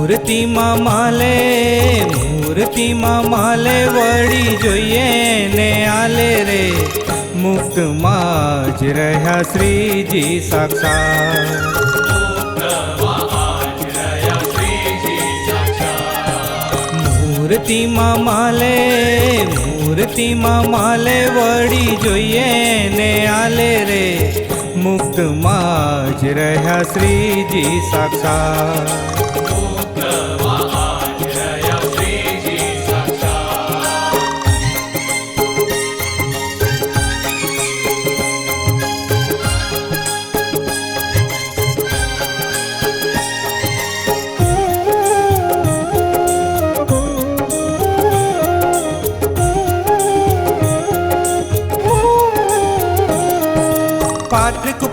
મૂર્તિમાં માલે વળી જોઈએ ને આલે રે, મુક્તમાં જ રહ્યા શ્રીજી સાક્ષાત. મૂર્તિમાં માલે વળી જોઈએ ને આલે રે, મુક્તમાં જ રહ્યા શ્રીજી સાક્ષાત.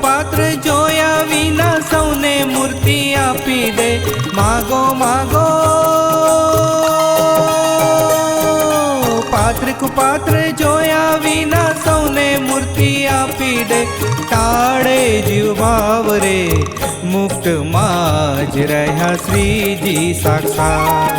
પાત્ર જોયા વિના સૌને મૂર્તિ આપી દે, માગો માગો. પાત્ર જોયા વિના સૌને મૂર્તિ આપી દે, ટાળે જીવ ભાવ રે, મુક્તમાં જ રહ્યા શ્રીજી સાક્ષાત.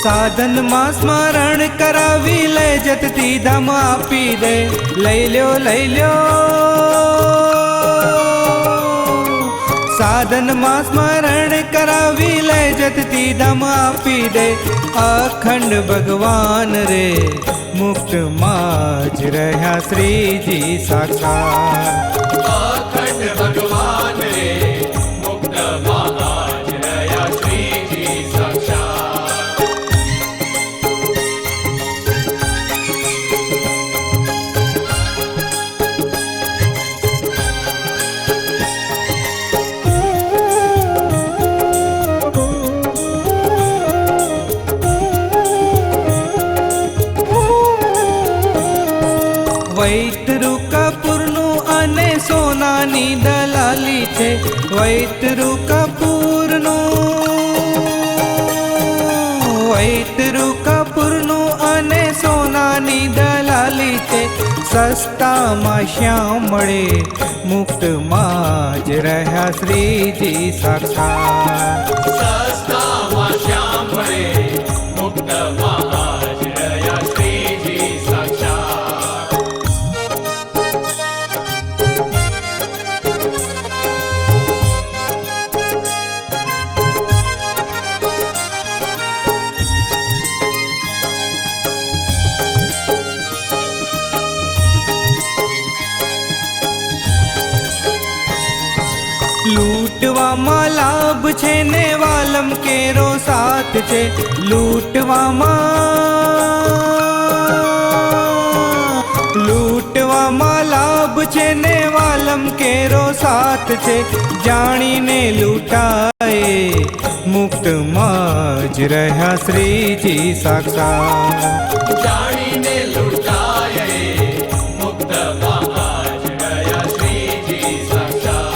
સાધનમાં સ્મરણ કરાવી લે, જતતી ધામ આપી દે, લઈ લ્યો. સાધનમાં સ્મરણ કરાવી લે, જતતી ધામ આપી દે, અખંડ ભગવાન રે, મુક્તમાં જ રહ્યા શ્રીજી સાક્ષાત. અખંડ ભગવાન રે, મુક્તમાં જ રહ્યા શ્રીજી સાક્ષાત. વૈતરુ કપૂરનું અને સોનાની દલાલી છે, વૈતરુ કપૂરનું અને સોનાની દલાલી છે, સસ્તામાં શ્યામ મળે, મુક્તમાં જ રહ્યા શ્રીજી સાક્ષાત. સસ્તામાં શ્યામ મળે, મુક્તમાં જ રહ્યા શ્રીજી સાક્ષાત. લૂંટવામાં લાભ છે ને વાલમ કેરો સાથ છે, લૂંટવામાં લાભ છે ને વાલમ કેરો સાથ છે, જાણીને લૂંટાય, મુક્તમાં જ રહ્યા શ્રીજી સાક્ષાત. જાણીને લૂંટાય, મુક્તમાં જ રહ્યા શ્રીજી સાક્ષાત.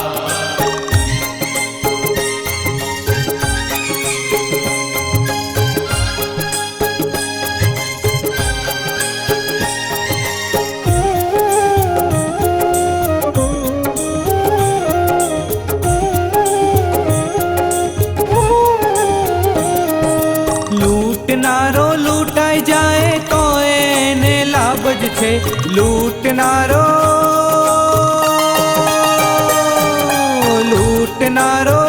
લૂંટનારો લૂંટાઈ જાય તો એને લાભ જ છે, લૂંટનારો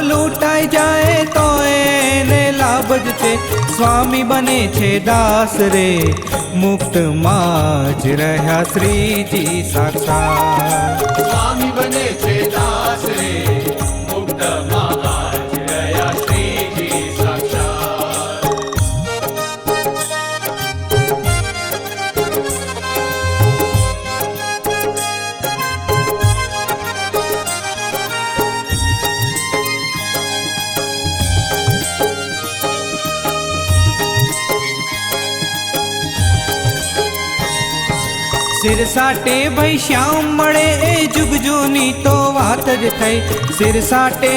લૂંટાઈ જાય તો એને લાભ જ છે, સ્વામી બને છે દાસ રે, મુક્તમાં જ રહ્યા શ્રીજી સાક્ષાત. સ્વામી બને છે દાસ રે, મુક્તમાં જ રહ્યા શ્રીજી સાક્ષાત. सिरसाटे भाई श्याम મળે એ જુગ જૂની તો વાત જ થઈ સિરસાટે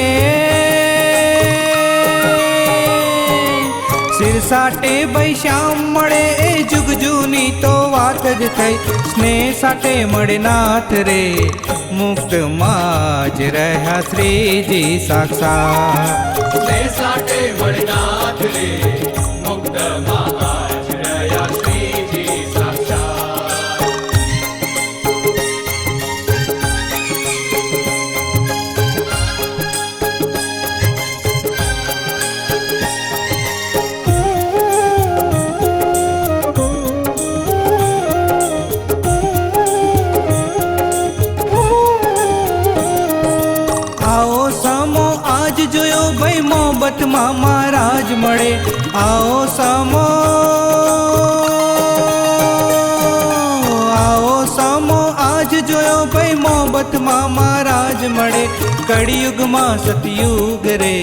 ભાઈ શ્યામ મળે એ જુગ જૂની તો વાત જ થઈ સ્નેહ સાટે મળે નાથ રે મુક્ત માં જ રહ્યા શ્રીજી સાક્ષાત સ્નેહ સાટે મળે નાથ રે મુક્ત માં જ રહ્યા શ્રીજી સાક્ષાત आओ समो आज जोयो भाई मोहब्बत માં महाराज મળે आओ समो आज जोयो भाई मोहब्बत માં महाराज મળે कड़ियुग માં सतयुग रे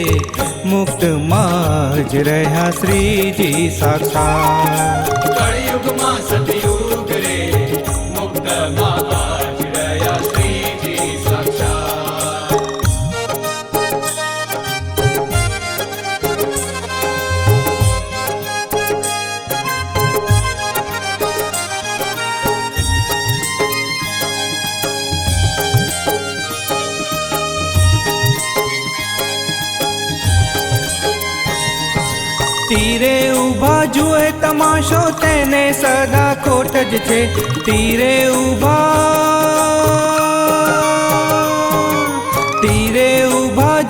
मुक्त માં જ રહ્યા શ્રીજી સાક્ષાત કળિયુગ માં સતયુગ રે મુક્ત માં જ રહ્યા શ્રીજી સાક્ષાત तीरे उभा जुए तमाशो तेने सदा खोट ज छे तीरे उभा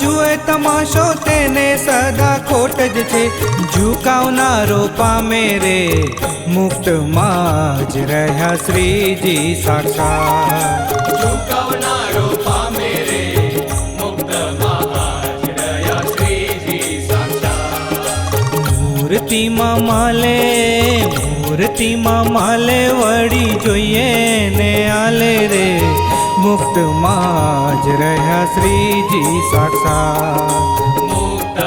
जुए तमाशो तेने सदा खोट ज छे झुकावनारो पामे रे मुक्त માં જ રહ્યા શ્રીજી સાક્ષાત ઝુકાવનારો પામે રે મુક્ત માં જ રહ્યા શ્રીજી સાક્ષાત મૂર્તિમાં માલે વળી જોઈએ ને આલે રે મુક્ત માં જ રહ્યા શ્રીજી સાક્ષાત મુક્ત